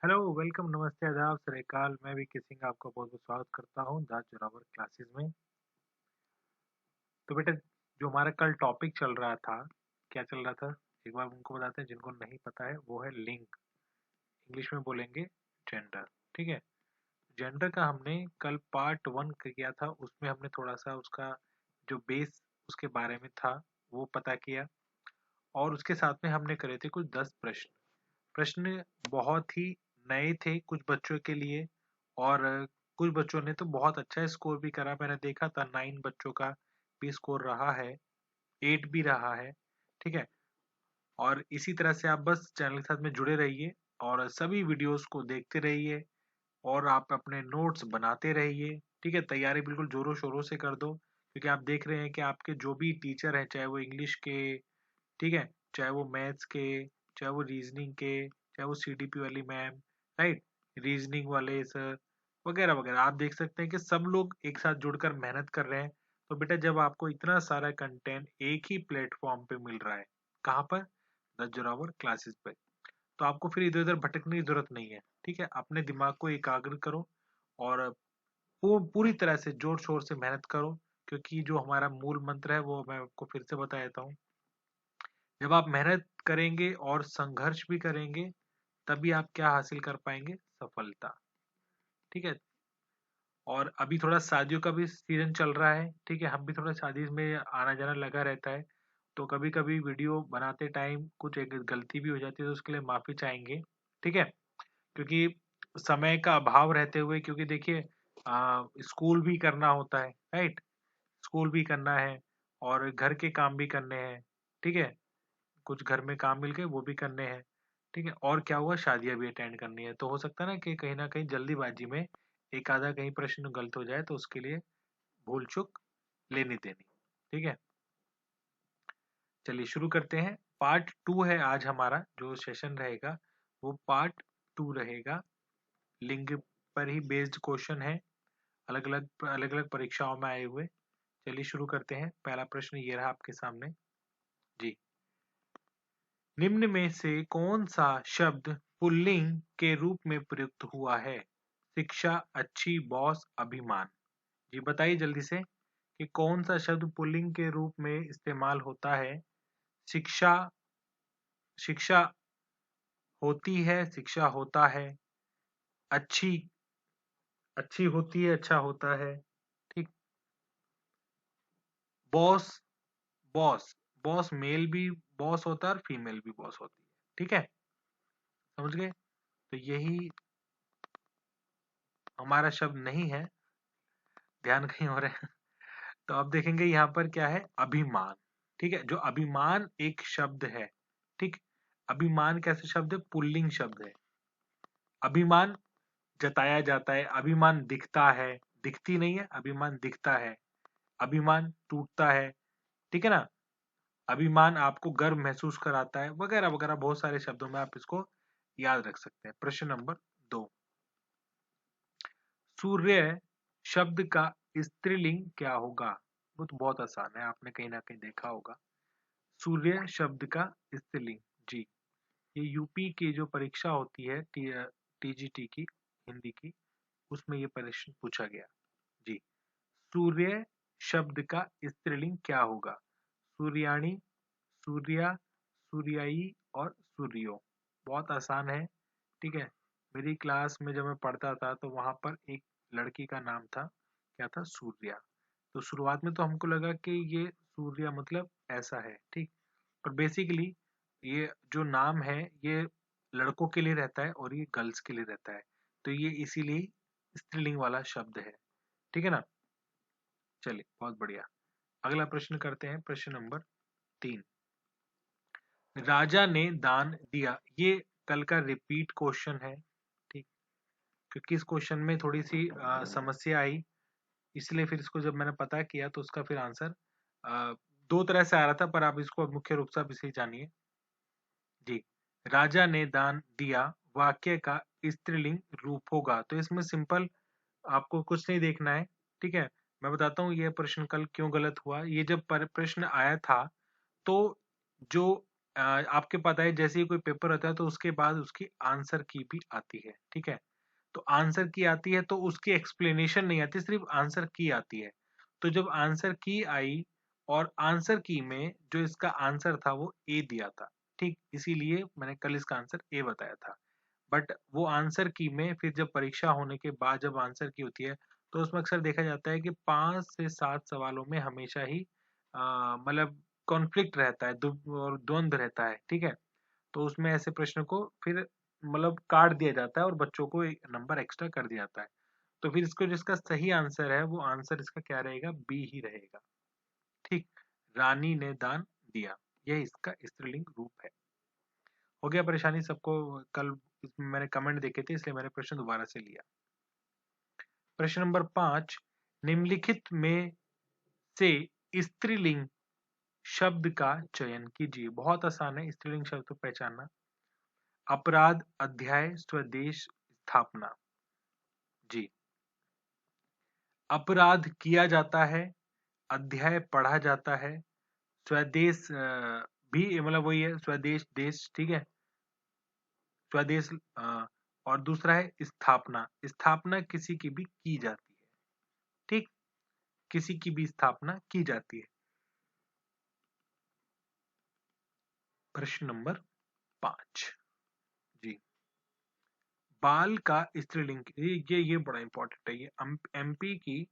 Hello, welcome, नमस्ते, आदाब, सत श्री अकाल। मैं भी सिंह आपका बहुत बहुत स्वागत करता हूँ द जोरावर क्लासेस में। तो बेटा, जो हमारा कल टॉपिक चल रहा था, क्या चल रहा था, एक बार उनको बताते हैं जिनको नहीं पता है। वो है लिंग, इंग्लिश में बोलेंगे जेंडर। ठीक है। जेंडर का हमने कल पार्ट 1 किया था, उसमें हमने थोड़ा सा उसका जो बेस उसके बारे में था वो पता किया, और उसके साथ में हमने करे थे कुछ 10 प्रश्न। प्रश्न बहुत ही नए थे कुछ बच्चों के लिए, और कुछ बच्चों ने तो बहुत अच्छा स्कोर भी करा। मैंने देखा था 9 बच्चों का भी स्कोर रहा है, 8 भी रहा है। ठीक है। और इसी तरह से आप बस चैनल के साथ में जुड़े रहिए और सभी वीडियोस को देखते रहिए, और आप अपने नोट्स बनाते रहिए। ठीक है। तैयारी बिल्कुल जोरों शोरों से कर दो, क्योंकि आप देख रहे हैं कि आपके जो भी टीचर हैं, चाहे वो इंग्लिश के, ठीक है, चाहे वो मैथ्स के, चाहे वो रीजनिंग के, चाहे वो सीडीपी वाली मैम, राइट, रीजनिंग वाले सर, वगैरह वगैरह, आप देख सकते हैं कि सब लोग एक साथ जुड़कर मेहनत कर रहे हैं। तो बेटा, जब आपको इतना सारा कंटेंट एक ही प्लेटफॉर्म पे मिल रहा है, कहाँ पर, द जोरावर क्लासेस पे, तो आपको फिर इधर उधर भटकने की जरूरत नहीं है। ठीक है। अपने दिमाग को एकाग्र करो और पूरी तरह से जोर शोर से मेहनत करो, क्योंकि जो हमारा मूल मंत्र है वो मैं आपको फिर से बता देता हूँ। जब आप मेहनत करेंगे और संघर्ष भी करेंगे, तभी आप क्या हासिल कर पाएंगे, सफलता। ठीक है। और अभी थोड़ा शादियों का भी सीजन चल रहा है। ठीक है। हम भी थोड़ा शादी में आना जाना लगा रहता है, तो कभी कभी वीडियो बनाते टाइम कुछ एक गलती भी हो जाती है, तो उसके लिए माफी चाहेंगे। ठीक है। क्योंकि समय का अभाव रहते हुए, क्योंकि देखिए, स्कूल भी करना होता है, राइट, स्कूल भी करना है और घर के काम भी करने हैं। ठीक है। कुछ घर में काम मिल गए वो भी करने हैं। ठीक है। और क्या हुआ, शादियां भी अटेंड करनी है, तो हो सकता है ना कहीं जल्दीबाजी में एक आधा कहीं प्रश्न गलत हो जाए, तो उसके लिए भूल चूक लेनी देनी। ठीक है। चलिए शुरू करते हैं। पार्ट 2 है आज हमारा जो सेशन रहेगा, वो पार्ट 2 रहेगा। लिंग पर ही बेस्ड क्वेश्चन है, अलग अलग परीक्षाओं में आए हुए। चलिए शुरू करते हैं। पहला प्रश्न ये रहा आपके सामने जी। निम्न में से कौन सा शब्द पुल्लिंग के रूप में प्रयुक्त हुआ है? शिक्षा, अच्छी, बॉस, अभिमान। जी बताइए जल्दी से कि कौन सा शब्द पुल्लिंग के रूप में इस्तेमाल होता है? शिक्षा, शिक्षा होती है, शिक्षा होता है, अच्छी, अच्छी होती है, अच्छा होता है, ठीक, बॉस, बॉस, बॉस मेल भी बॉस होता है और फीमेल भी बॉस होती है। ठीक है। समझ गए? तो यही हमारा शब्द नहीं है, ध्यान कहीं और है। तो अब देखेंगे यहाँ पर क्या है, अभिमान। ठीक है। जो अभिमान एक शब्द है, ठीक, अभिमान कैसे शब्द है, पुल्लिंग शब्द है। अभिमान जताया जाता है, अभिमान दिखता है, दिखती नहीं है, अभिमान दिखता है, अभिमान टूटता है। ठीक है ना। अभिमान आपको गर्व महसूस कराता है, वगैरह वगैरह, बहुत सारे शब्दों में आप इसको याद रख सकते हैं। प्रश्न नंबर 2, सूर्य शब्द का स्त्रीलिंग क्या होगा? वो तो बहुत आसान है, आपने कहीं ना कहीं देखा होगा। सूर्य शब्द का स्त्रीलिंग, जी, ये यूपी की जो परीक्षा होती है, टीजीटी की, हिंदी की, उसमें ये प्रश्न पूछा गया। जी, सूर्य शब्द का स्त्रीलिंग क्या होगा? सूर्याणी, सूर्या, सूर्याई और सूर्यो। बहुत आसान है। ठीक है। मेरी क्लास में जब मैं पढ़ता था तो वहां पर एक लड़की का नाम था, क्या था, सूर्या। तो शुरुआत में तो हमको लगा कि ये सूर्या मतलब ऐसा है, ठीक, पर बेसिकली ये जो नाम है ये लड़कों के लिए रहता है और ये गर्ल्स के लिए रहता है, तो ये इसीलिए स्त्रीलिंग वाला शब्द है। ठीक है ना। चलिए बहुत बढ़िया। अगला प्रश्न करते हैं, प्रश्न नंबर 3। राजा ने दान दिया, ये कल का रिपीट क्वेश्चन है, ठीक, क्योंकि इस क्वेश्चन में थोड़ी सी समस्या आई, इसलिए फिर इसको जब मैंने पता किया तो उसका फिर आंसर अ, दो तरह से आ रहा था, पर आप इसको मुख्य रूप से आप इसे जानिए। जी, राजा ने दान दिया वाक्य का स्त्रीलिंग रूप होगा, तो इसमें सिंपल आपको कुछ नहीं देखना है। ठीक है। मैं बताता हूँ ये प्रश्न कल क्यों गलत हुआ। ये जब प्रश्न आया था, तो जो आपके पता है जैसे ही कोई पेपर होता है तो उसके बाद उसकी आंसर की भी आती है, ठीक है। तो आंसर की आती है तो उसकी एक्सप्लेनेशन नहीं आती, सिर्फ आंसर की आती है। तो जब आंसर की आई और आंसर की में जो इसका आंसर था वो ए दिया था, ठीक, इसीलिए मैंने कल इसका आंसर ए बताया था। बट वो आंसर की में फिर जब परीक्षा होने के बाद जब आंसर की होती है तो उसमें अक्सर देखा जाता है कि 5 से 7 सवालों में हमेशा ही मतलब कॉन्फ्लिक्ट रहता है, और द्वंद्व रहता है, ठीक है। तो उसमें ऐसे प्रश्न को फिर मतलब काट दिया जाता है और बच्चों को एक नंबर एक्स्ट्रा कर दिया जाता है। तो फिर इसको जिसका सही आंसर है वो आंसर इसका क्या रहेगा, बी ही रहेगा, ठीक। रानी ने दान दिया, यह इसका स्त्रीलिंग रूप है। हो गया परेशानी सबको। कल इसमें मैंने कमेंट देखे थे इसलिए मैंने प्रश्न दोबारा से लिया। प्रश्न नंबर 5, निम्नलिखित में से स्त्रीलिंग शब्द का चयन कीजिए। बहुत आसान है स्त्रीलिंग शब्द को पहचानना। अपराध, अध्याय, स्वदेश, स्थापना। जी, अपराध किया जाता है, अध्याय पढ़ा जाता है, स्वदेश भी मतलब वही है, स्वदेश देश, ठीक है, स्वदेश। और दूसरा है स्थापना। स्थापना किसी की भी की जाती है, ठीक, किसी की भी स्थापना की जाती है। प्रश्न नंबर 5, जी, बाल का स्त्रीलिंग, ये बड़ा इंपॉर्टेंट है। ये एमपी की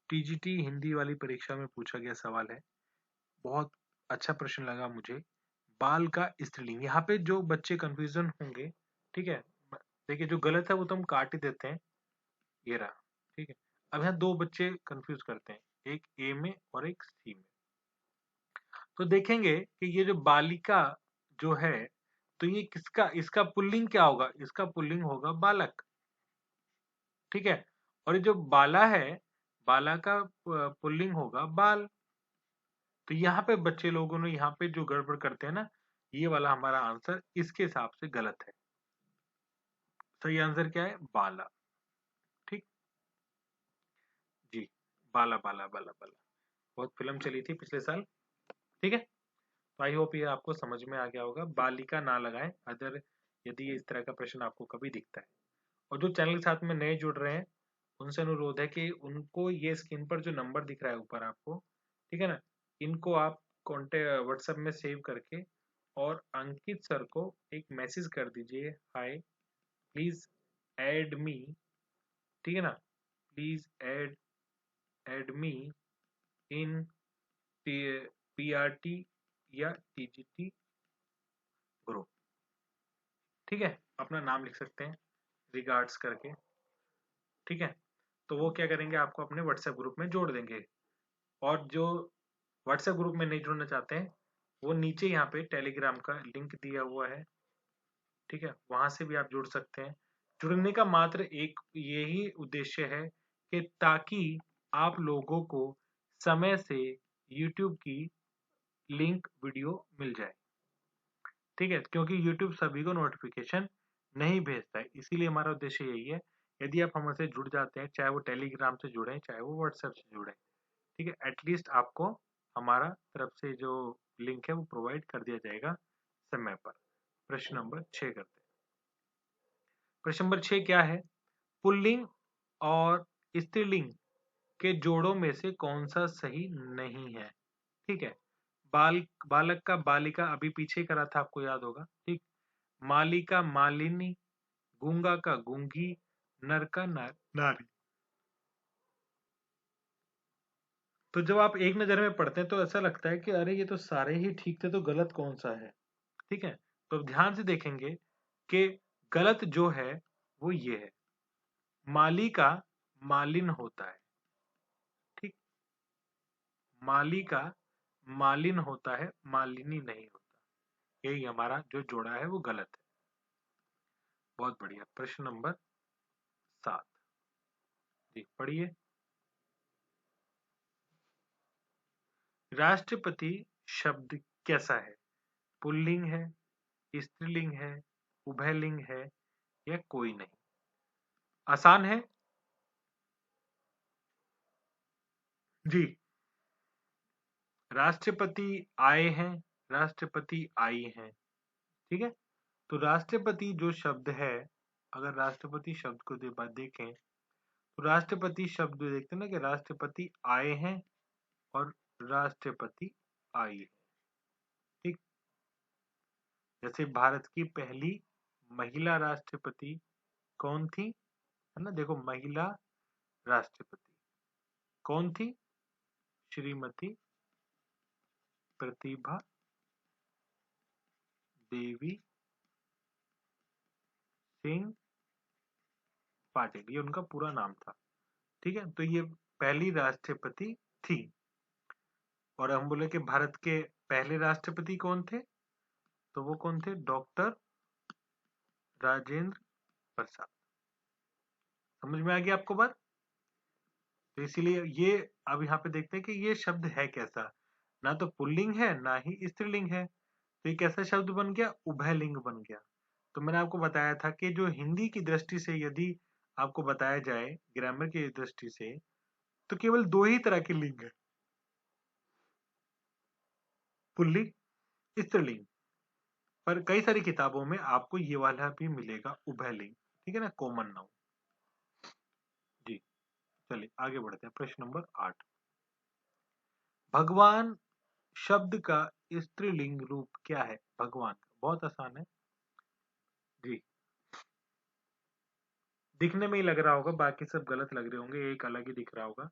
टीजीटी हिंदी वाली परीक्षा में पूछा गया सवाल है। बहुत अच्छा प्रश्न लगा मुझे। बाल का स्त्रीलिंग, यहाँ पे जो बच्चे कंफ्यूजन होंगे, ठीक है, देखिए जो गलत है वो तो हम काट ही देते हैं, ये रहा, ठीक है। अब यहाँ दो बच्चे कंफ्यूज करते हैं, एक ए में और एक सी में। तो देखेंगे कि ये जो बालिका जो है तो ये किसका, इसका पुल्लिंग क्या होगा, इसका पुल्लिंग होगा बालक, ठीक है। और ये जो बाला है, बाला का पुल्लिंग होगा बाल। तो यहाँ पे बच्चे लोगों ने यहाँ पे जो गड़बड़ करते हैं ना, ये वाला हमारा आंसर इसके हिसाब से गलत है। सही आंसर क्या है, बाला, ठीक, जी, बाला बाला बाला बाला। बहुत फिल्म चली थी पिछले साल, ठीक है। तो आई होप ये आपको समझ में आ गया होगा। बालिका ना लगाएं अदर, यदि इस तरह का प्रश्न आपको कभी दिखता है। और जो चैनल के साथ में नए जुड़ रहे हैं उनसे अनुरोध है कि उनको ये स्क्रीन पर जो नंबर दिख रहा है ऊपर आपको, ठीक है ना, इनको आप कॉन्टेक्ट व्हाट्सएप में सेव करके और अंकित सर को एक मैसेज कर दीजिए, हाय प्लीज ऐड मी, ठीक है ना, please add me in PRT या टीजीटी ग्रुप, ठीक है। अपना नाम लिख सकते हैं रिगार्ड्स करके, ठीक है। तो वो क्या करेंगे, आपको अपने व्हाट्सएप ग्रुप में जोड़ देंगे। और जो व्हाट्सएप ग्रुप में नहीं जुड़ना चाहते हैं वो नीचे यहाँ पे टेलीग्राम का लिंक दिया हुआ है, ठीक है, वहां से भी आप जुड़ सकते हैं। जुड़ने का मात्र एक यही उद्देश्य है कि ताकि आप लोगों को समय से YouTube की लिंक वीडियो मिल जाए, ठीक है, क्योंकि YouTube सभी को नोटिफिकेशन नहीं भेजता है, इसीलिए हमारा उद्देश्य यही है। यदि आप हमसे जुड़ जाते हैं, चाहे वो टेलीग्राम से जुड़े चाहे वो व्हाट्सएप से जुड़े, ठीक है, एटलीस्ट आपको हमारा तरफ से जो लिंक है वो प्रोवाइड कर दिया जाएगा समय पर। प्रश्न नंबर 6 करते हैं। प्रश्न नंबर 6 क्या है, पुल्लिंग और स्त्रीलिंग के जोड़ों में से कौन सा सही नहीं है, ठीक है। बालक का बालिका अभी पीछे करा था, आपको याद होगा, ठीक। माली का मालिनी, गूंगा का गूंगी, नर का नारी। तो जब आप एक नजर में पढ़ते हैं तो ऐसा लगता है कि अरे ये तो सारे ही ठीक थे, तो गलत कौन सा है, ठीक है। तो ध्यान से देखेंगे कि गलत जो है वो ये है, माली का मालिन होता है, ठीक, माली का मालिन होता है, मालिनी नहीं होता। यही हमारा जो जोड़ा है वो गलत है। बहुत बढ़िया। प्रश्न नंबर 7, जी पढ़िए। राष्ट्रपति शब्द कैसा है, पुल्लिंग है, स्त्रीलिंग है, उभयलिंग है या कोई नहीं। आसान है जी। राष्ट्रपति आए हैं, राष्ट्रपति आई हैं, ठीक है। तो राष्ट्रपति जो शब्द है, अगर राष्ट्रपति शब्द को देखें तो राष्ट्रपति शब्द देखते हैं ना कि राष्ट्रपति आए हैं और राष्ट्रपति आई है, ठीक। जैसे भारत की पहली महिला राष्ट्रपति कौन थी, है ना, देखो महिला राष्ट्रपति कौन थी, श्रीमती प्रतिभा देवी सिंह पाटिल, ये उनका पूरा नाम था, ठीक है। तो ये पहली राष्ट्रपति थी। और हम बोले कि भारत के पहले राष्ट्रपति कौन थे, तो वो कौन थे, डॉक्टर राजेंद्र प्रसाद। समझ में आ गया आपको बात। तो इसीलिए ये अब यहाँ पे देखते हैं कि ये शब्द है कैसा, ना तो पुल्लिंग है ना ही स्त्रीलिंग है, तो ये कैसा शब्द बन गया, उभयलिंग बन गया। तो मैंने आपको बताया था कि जो हिंदी की दृष्टि से यदि आपको बताया जाए ग्रामर की दृष्टि से, तो केवल दो ही तरह के लिंग है, पुल्लिंग, स्त्रीलिंग। पर कई सारी किताबों में आपको ये वाला भी मिलेगा, उभयलिंग, ठीक है ना, कॉमन नाउन। जी चलिए आगे बढ़ते हैं, प्रश्न नंबर 8। भगवान शब्द का स्त्रीलिंग रूप क्या है, भगवान का, बहुत आसान है जी। दिखने में ही लग रहा होगा, बाकी सब गलत लग रहे होंगे, एक अलग ही दिख रहा होगा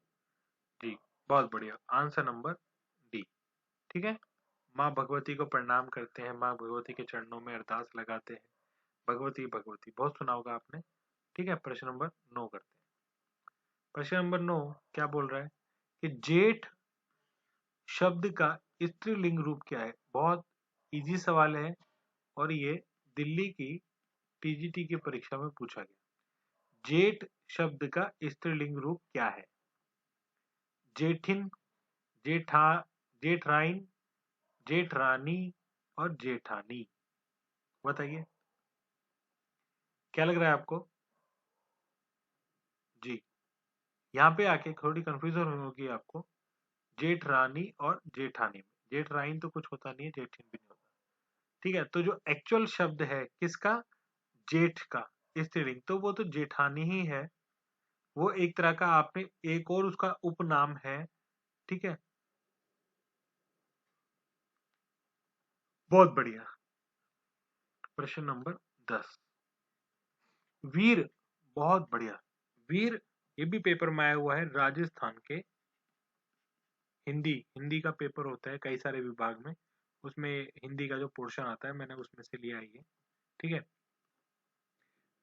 जी। बहुत बढ़िया, आंसर नंबर डी, ठीक है। माँ भगवती को प्रणाम करते हैं, माँ भगवती के चरणों में अरदास लगाते हैं, भगवती भगवती बहुत सुना होगा आपने, ठीक है। प्रश्न नंबर 9 करते हैं। प्रश्न नंबर 9 क्या बोल रहा है कि जेठ शब्द का स्त्रीलिंग रूप क्या है। बहुत इजी सवाल है और ये दिल्ली की टीजीटी की परीक्षा में पूछा गया। जेठ शब्द का स्त्रीलिंग रूप क्या है, जेठिन, जेठा, जेठराइन, जेठरानी और जेठानी, बताइए क्या लग रहा है आपको जी। यहाँ पे आके थोड़ी कंफ्यूजन होगी आपको, जेठरानी और जेठानी में, जेठराइन तो कुछ होता नहीं है, जेठिन भी नहीं होता, ठीक है। तो जो एक्चुअल शब्द है किसका, जेठ का स्त्रीलिंग, तो वो तो जेठानी ही है, वो एक तरह का आपने एक और उसका उपनाम है, ठीक है। बहुत बढ़िया। प्रश्न नंबर 10, वीर, बहुत बढ़िया। वीर ये भी पेपर में आया हुआ है, राजस्थान के हिंदी, हिंदी का पेपर होता है कई सारे विभाग में, उसमें हिंदी का जो पोर्शन आता है मैंने उसमें से लिया है ये, ठीक है।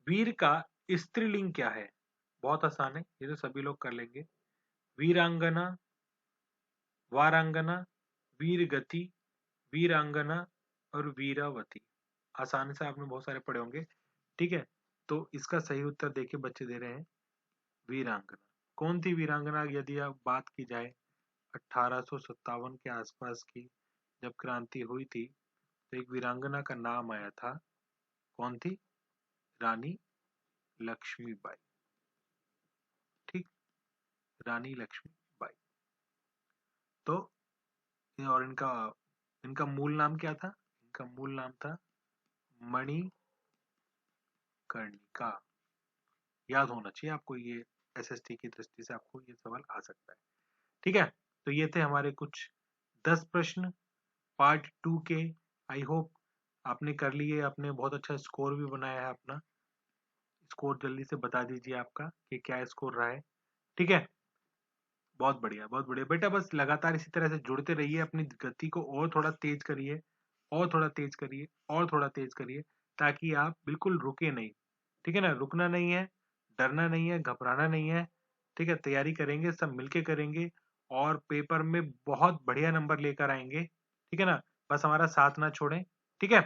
वीर का स्त्रीलिंग क्या है, बहुत आसान है, ये तो सभी लोग कर लेंगे। वीरांगना, वारांगना, वीर गति, वीरांगना और वीरावती, आसानी से आपने बहुत सारे पढ़े होंगे, ठीक है। तो इसका सही उत्तर देखिए बच्चे दे रहे हैं वीरांगना। कौन थी वीरांगना, यदि आप बात की जाए 1857 के आसपास की जब क्रांति हुई थी, तो एक वीरांगना का नाम आया था, कौन थी, रानी लक्ष्मीबाई, ठीक, रानी लक्ष्मीबाई। तो और इनका इनका मूल नाम क्या था, इनका मूल नाम था मणिकर्णिका, याद होना चाहिए आपको ये, एसएसटी की दृष्टि से आपको ये सवाल आ सकता है, ठीक है। तो ये थे हमारे कुछ 10 प्रश्न पार्ट 2 के। आई होप आपने कर लिए, आपने बहुत अच्छा स्कोर भी बनाया है अपना, स्कोर जल्दी से बता दीजिए आपका कि क्या स्कोर रहा है, ठीक है। बहुत बढ़िया, बहुत बढ़िया बेटा, बस लगातार इसी तरह से जुड़ते रहिए, अपनी गति को और थोड़ा तेज करिए, और थोड़ा तेज करिए, और थोड़ा तेज करिए, ताकि आप बिल्कुल रुके नहीं, ठीक है ना, रुकना नहीं है, डरना नहीं है, घबराना नहीं है, ठीक है। तैयारी करेंगे, सब मिलके करेंगे और पेपर में बहुत बढ़िया नंबर लेकर आएंगे, ठीक है ना, बस हमारा साथ ना छोड़ें, ठीक है।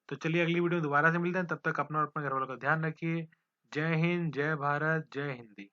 तो चलिए अगली वीडियो में दोबारा से मिलते हैं, तब तक अपना और अपने घर वालों का ध्यान रखिए। जय हिंद, जय भारत, जय हिंदी।